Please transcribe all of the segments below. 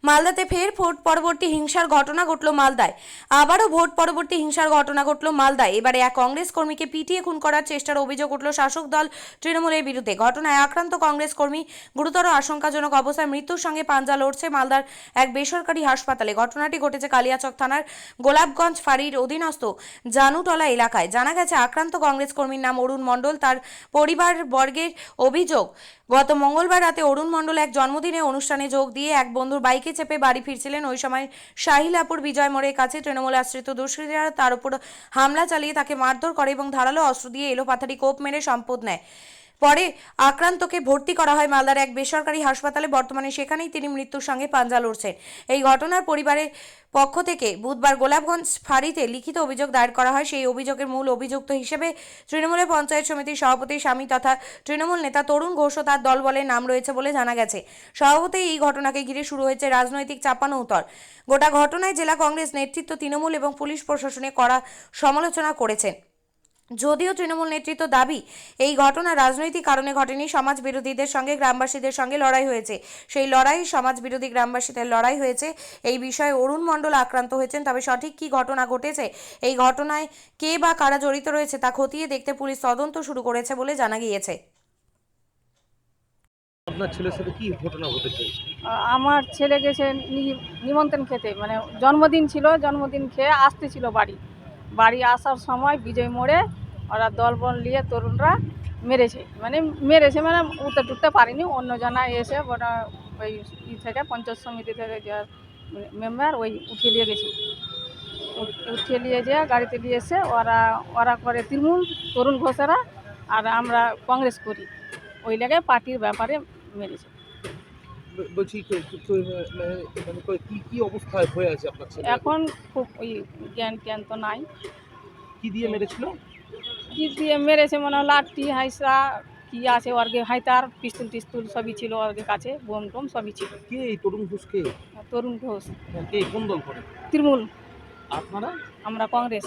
মালদাতে ফের ভোট পরবর্তী হিংসার ঘটনা ঘটল মালদায়। আবারও ভোট পরবর্তী হিংসার ঘটনা ঘটল মালদায়। এবারে এক কংগ্রেস কর্মীকে পিটিয়ে খুন করার চেষ্টার অভিযোগ উঠল শাসক দল তৃণমূলের বিরুদ্ধে। ঘটনায় আক্রান্ত কংগ্রেস কর্মী গুরুতর আশঙ্কাজনক অবস্থায় মৃত্যুর সঙ্গে পাঞ্জা লড়ছে মালদার এক বেসরকারি হাসপাতালে। ঘটনাটি ঘটেছে কালিয়াচক থানার গোলাপগঞ্জ ফাঁড়ির অধীনস্থ জানুটলা এলাকায়। জানা গেছে আক্রান্ত কংগ্রেস কর্মীর নাম অরুণ মণ্ডল। তার পরিবার বর্গের অভিযোগ, গত মঙ্গলবার রাতে অরুণ মণ্ডল এক জন্মদিনের অনুষ্ঠানে যোগ দিয়ে এক বন্ধুর বাইকে চেপে বাড়ি ফিরছিলেন। ওই সময় শাহিলাপুর বিজয় মোড়ের কাছে তৃণমূল আশ্রিত দুষ্কৃতীরা তার উপর হামলা চালিয়ে তাকে মারধর করে এবং ধারালো অস্ত্র দিয়ে এলোপাথারি কোপ মেরে সম্পদ নেয়। পরে আক্রান্তকে ভর্তি করা হয় মালদার এক বেসরকারি হাসপাতালে। বর্তমানে সেখানেই তিনি মৃত্যুর সঙ্গে পাঞ্জা লড়ছেন। এই ঘটনার পরিবারের পক্ষ থেকে বুধবার গোলাপগঞ্জ ফাঁড়িতে লিখিত অভিযোগ দায়ের করা হয়। সেই অভিযোগের মূল অভিযুক্ত হিসেবে তৃণমূলের পঞ্চায়েত সমিতির সভাপতি স্বামী তথা তৃণমূল নেতা তরুণ ঘোষ ও তার দলবলের নাম রয়েছে বলে জানা গেছে। স্বভাবতই এই ঘটনাকে ঘিরে শুরু হয়েছে রাজনৈতিক চাপানোউতর। গোটা ঘটনায় জেলা কংগ্রেস নেতৃত্ব, তৃণমূল এবং পুলিশ প্রশাসনে কড়া সমালোচনা করেছেন। যদিও তৃণমূল নেতৃত্ব দাবি এই ঘটনা রাজনৈতিক কারণে ঘটেনি, সমাজ বিরোধীদের সঙ্গে গ্রামবাসীদের সঙ্গে লড়াই হয়েছে। সেই লড়াই সমাজ বিরোধী গ্রামবাসীদের লড়াই হয়েছে। এই বিষয়ে অরুণ মণ্ডল আক্রান্ত হয়েছেন। তবে সঠিক কী ঘটনা ঘটেছে, এই ঘটনায় কে বা কারা জড়িত রয়েছে তা খতিয়ে দেখতে পুলিশ তদন্ত শুরু করেছে বলে জানা গিয়েছে। আপনার ছেলের সাথে কি ঘটনা ঘটেছে? আমার ছেলে গেছে নিমন্ত্রণ খেতে, মানে জন্মদিন ছিল, জন্মদিন খেয়ে আসতেছিল বাড়ি আসার সময় বিজয় মোড়ে ওরা দলবল নিয়ে তরুণরা মেরেছে মানে উঠতে পারেনি। অন্য জানা এসে ওরা ওই থেকে পঞ্চায়েত সমিতি থেকে যে মেম্বার ওই উঠিয়ে নিয়ে গেছে, উঠিয়ে নিয়ে যেয়ে গাড়িতে নিয়ে এসে ওরা করে তৃণমূল, তরুণ ঘোষেরা, আর আমরা কংগ্রেস করি। ওই জায়গায় পার্টির ব্যাপারে মেরেছে। বলছি কি কি অবস্থায় হয়ে আছে আপনার ছেলে? এখন খুব ওই জ্ঞান তো নাই। কি দিয়ে মেরেছিল? কি দিয়ে মেরেছে মানে লাঠি হাইসা কি আছে ওর হাইতার পিস্তুল টিস্তুল সবই ছিল ওর কাছে, বোম টোম সবই ছিল। কে এই তরুণ ঘোষকে? তরুণ ঘোষ কে কোন দল করে? তৃণমূল। আপনারা? আমরা কংগ্রেস।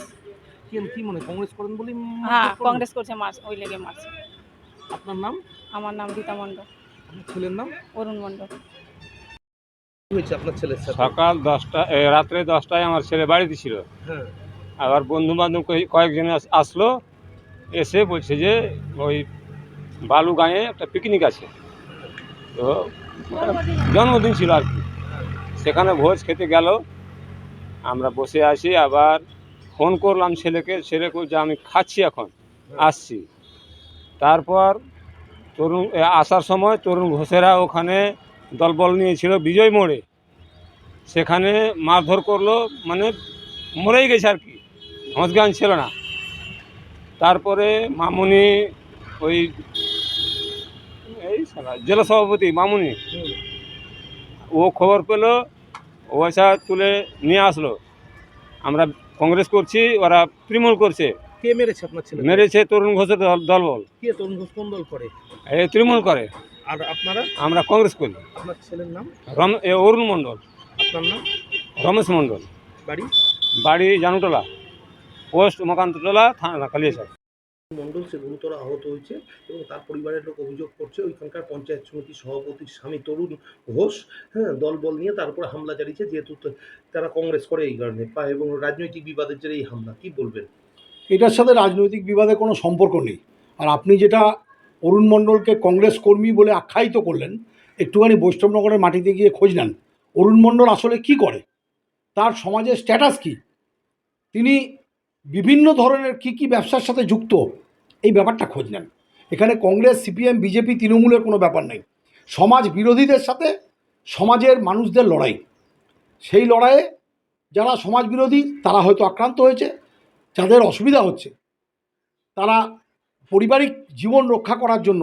কি মনে কংগ্রেস করেন বলি? হ্যাঁ, কংগ্রেস করছে, ওই লেগে মারছে। আপনার নাম? আমার নাম রীতা মণ্ডল। আপনার ছেলের নাম? অরুণ মণ্ডল। কি হয়েছে আপনার ছেলের সাথে? সকাল 10টা রাত্রে 10টায় আমার ছেলে বাড়িতে ছিল। হ্যাঁ। আবার বন্ধু বান্ধব কয়েকজন আসলো, এসে বলছে যে ওই বালুগাঁয়ে একটা পিকনিক আছে, তো জন্মদিন ছিল আর কি, সেখানে ভোজ খেতে গেল। আমরা বসে আছি, আবার ফোন করলাম ছেলে যে আমি খাচ্ছি, এখন আসছি। তারপর আসার সময় তরুণ ঘোষেরা ওখানে দলবল নিয়েছিল বিজয় মোড়ে, সেখানে মারধর করলো, মানে মরেই গেছে আর কি, হসগান ছিল না। তারপরে মামুনি, ওই জেলা সভাপতি মামুনি, ও খবর পেলো, ওইসা তুলে নিয়ে আসলো। আমরা কংগ্রেস করছি, ওরা তৃণমূল করছে। কে মেরেছে আপনার ছেলে? মেরেছে তরুণ ঘোষের দলবল। কে তরুণ ঘোষ কোন দল করে? এই তৃণমূল করে। আর আপনারা? আমরা কংগ্রেস করি। আপনার ছেলের নাম? অরুণ মণ্ডল। আপনার নাম? রমেশ মণ্ডল। বাড়ি জানুটলা, পোস্ট মকান্তলা, থানা কালিয়াচক। মণ্ডল সে গুরুতর আহত হয়েছে এবং তার পরিবারের লোক অভিযোগ করছে ওইখানকার পঞ্চায়েত সমিতির সভাপতির স্বামী তরুণ ঘোষ দলবল নিয়ে তার উপর হামলা চালিয়েছে, যেহেতু তারা কংগ্রেস করে এই কারণে, এবং রাজনৈতিক বিবাদের জেরে এই হামলা। কি বলবেন? এটার সাথে রাজনৈতিক বিবাদের কোনো সম্পর্ক নেই। আর আপনি যেটা অরুণ মণ্ডলকে কংগ্রেস কর্মী বলে আখ্যায়িত করলেন, একটুখানি বৈষ্ণবনগরের মাটিতে গিয়ে খোঁজ নেন অরুণ মণ্ডল আসলে কি করে, তার সমাজের স্ট্যাটাস কি, তিনি বিভিন্ন ধরনের কি ব্যবসার সাথে যুক্ত, এই ব্যাপারটা খোঁজ নেন। এখানে কংগ্রেস, সিপিএম, বিজেপি, তৃণমূলের কোনো ব্যাপার নেই। সমাজ বিরোধীদের সাথে সমাজের মানুষদের লড়াই। সেই লড়াইয়ে যারা সমাজ বিরোধী তারা হয়তো আক্রান্ত হয়েছে, যাদের অসুবিধা হচ্ছে তারা পারিবারিক জীবন রক্ষা করার জন্য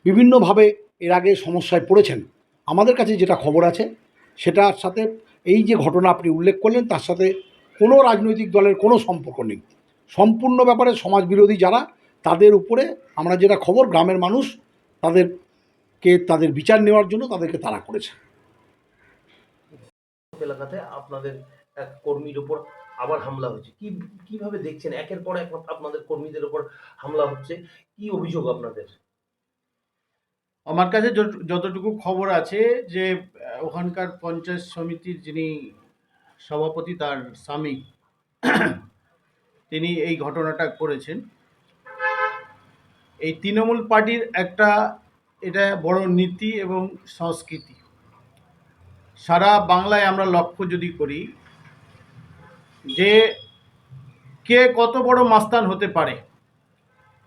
বিভিন্নভাবে এর আগে সমস্যায় পড়েছেন। আমাদের কাছে যেটা খবর আছে সেটার সাথে এই যে ঘটনা আপনি উল্লেখ করলেন তার সাথে কোনো রাজনৈতিক দলের কোনো সম্পর্ক নেই। সম্পূর্ণ ব্যাপারে সমাজ বিরোধী যারা, তাদের উপরে আমরা যেটা খবর, গ্রামের মানুষ তাদের বিচার নেওয়ার জন্য তাদেরকে তাড়া করেছে। এলাকাতে আপনাদের এক কর্মীর উপর আবার হামলা হয়েছে, কিভাবে দেখছেন? একের পর এক আপনাদের কর্মীদের উপর হামলা হচ্ছে, কি অভিযোগ আপনাদের? আমার কাছে যতটুকু খবর আছে যে ওখানকার পঞ্চায়েত সমিতির যিনি সভাপতি তার স্বামী তিনি এই ঘটনাটা করেছেন। এই তৃণমূল পার্টির একটা এটা বড় নীতি এবং সংস্কৃতি। সারা বাংলায় আমরা লক্ষ্য যদি করি যে কে কত বড় মাস্তান হতে পারে,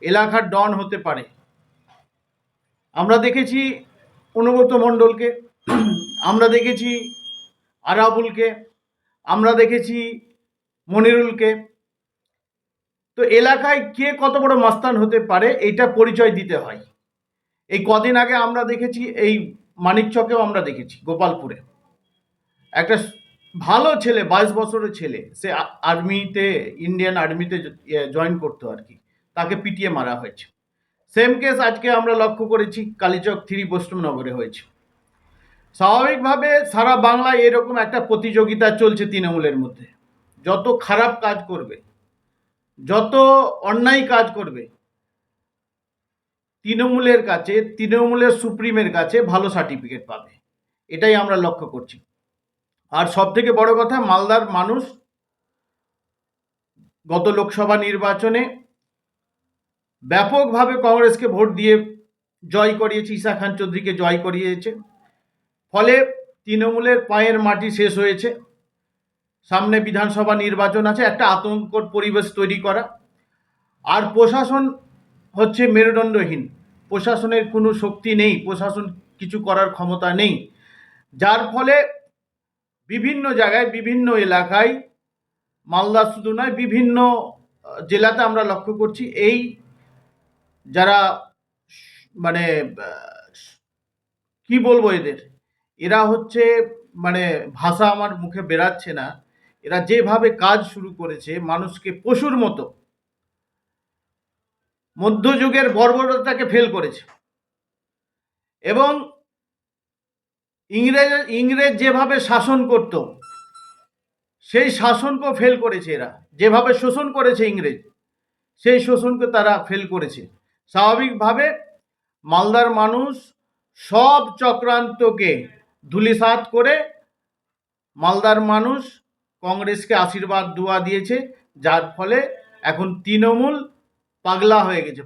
এলাকার ডন হতে পারে। আমরা দেখেছি অনুব্রত মণ্ডলকে, আমরা দেখেছি আরাবুলকে, আমরা দেখেছি মনিরুলকে। তো এলাকায় কে কত বড় মাস্তান হতে পারে এটা পরিচয় দিতে হয়। এই কদিন আগে আমরা দেখেছি, এই মানিকচকেও আমরা দেখেছি, গোপালপুরে একটা ভালো ছেলে, 22 বছরের ছেলে, সে আর্মিতে, ইন্ডিয়ান আর্মিতে জয়েন করতো আর কি, তাকে পিটিয়ে মারা হয়েছে। সেম কেস আজকে আমরা লক্ষ্য করেছি কালীচক 3 বৈষ্ণবনগরে হয়েছে। স্বাভাবিকভাবে সারা বাংলায় এরকম একটা প্রতিযোগিতা চলছে তৃণমূলের মধ্যে। যত খারাপ কাজ করবে, যত অন্যায় কাজ করবে, তৃণমূলের কাছে, তৃণমূলের সুপ্রিমের কাছে ভালো সার্টিফিকেট পাবে, এটাই আমরা লক্ষ্য করছি। আর সব থেকে বড় কথা, মালদার মানুষ গত লোকসভা নির্বাচনে ব্যাপকভাবে কংগ্রেসকে ভোট দিয়ে জয় করিয়েছে, ঈশা খান চৌধুরীকে জয় করিয়েছে। ফলে তৃণমূলের পায়ের মাটি শেষ হয়েছে। সামনে বিধানসভা নির্বাচন আছে, একটা আতঙ্কর পরিবেশ তৈরি করা। আর প্রশাসন হচ্ছে মেরুদণ্ডহীন, প্রশাসনের কোনো শক্তি নেই, প্রশাসন কিছু করার ক্ষমতা নেই, যার ফলে বিভিন্ন জায়গায়, বিভিন্ন এলাকায়, মালদা শুধু নয়, বিভিন্ন জেলাতে আমরা লক্ষ্য করছি এই যারা মানে কি বলবো, এরা হচ্ছে মানে ভাষা আমার মুখে বেরাচ্ছে না। এরা যেভাবে কাজ শুরু করেছে, মানুষকে পশুর মতো, মধ্যযুগের বর্বরতাকে ফেল করেছে। এবং ইংরেজ যেভাবে শাসন করত, সেই শাসনকেও ফেল করেছে এরা। যেভাবে শোষণ করেছে ইংরেজ, সেই শোষণকে তারা ফেল করেছে। স্বাভাবিকভাবে মালদার মানুষ সব চক্রান্তকে ধূলিসাৎ করে মালদার মানুষ কংগ্রেসকে আশীর্বাদ দোয়া দিয়েছে, যার ফলে এখন তৃণমূল পাগলা হয়ে গেছে।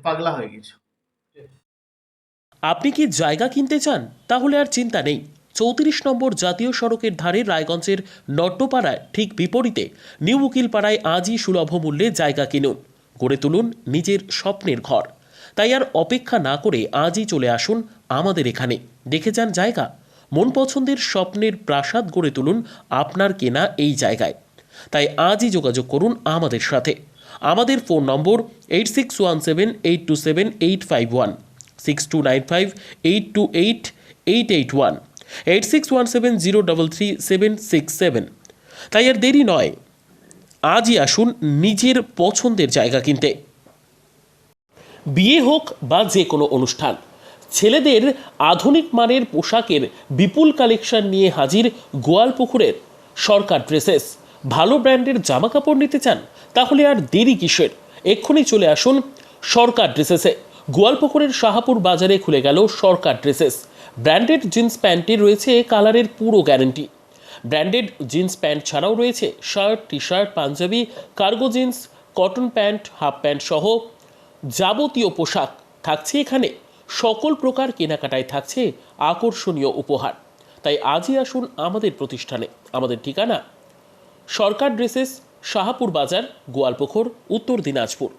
আপনি কি জায়গা কিনতে চান? তাহলে আর চিন্তা নেই। 34 নম্বর জাতীয় সড়কের ধারে রায়গঞ্জের নট্টপাড়ায় ঠিক বিপরীতে নিউ উকিলপাড়ায় আজই সুলভ মূল্যে জায়গা কিনুন, গড়ে তুলুন নিজের স্বপ্নের ঘর। তাই আর অপেক্ষা না করে আজই চলে আসুন আমাদের এখানে, দেখে যান জায়গা। মন পছন্দের স্বপ্নের প্রাসাদ গড়ে তুলুন আপনার কেনা এই জায়গায়। তাই আজই যোগাযোগ করুন আমাদের সাথে। আমাদের ফোন নম্বর 8617827851, 6295828881, 8617033767। তাই আর দেরি নয়, আজই আসুন নিজের পছন্দের জায়গা কিনতে। বিয়ে হোক বা যে কোনো অনুষ্ঠান, ছেলেদের আধুনিক মানের পোশাকের বিপুল কালেকশন নিয়ে হাজির গোয়ালপুকুরের সরকার ড্রেসেস। ভালো ব্র্যান্ডের জামা কাপড় নিতে চান? তাহলে আর দেরি কিসের? এক্ষুনি চলে আসুন সরকার ড্রেসেসে। গোয়ালপুকুরের শাহাপুর বাজারে খুলে গেল সরকার ড্রেসেস। ব্র্যান্ডেড জিন্স প্যান্টে রয়েছে কালারের পুরো গ্যারেন্টি। ব্র্যান্ডেড জিন্স প্যান্ট ছাড়াও রয়েছে shirt, T shirt, Punjabi, cargo jeans, cotton pant, half pant সহ যাবতীয় পোশাক থাকছে এখানে। সকল প্রকার কেনাকাটায় থাকছে আকর্ষণীয় উপহার। তাই আজই আসুন আমাদের প্রতিষ্ঠানে। আমাদের ঠিকানা সরকার ড্রেসেস, শাহাপুর বাজার, গোয়ালপুকুর, উত্তর দিনাজপুর।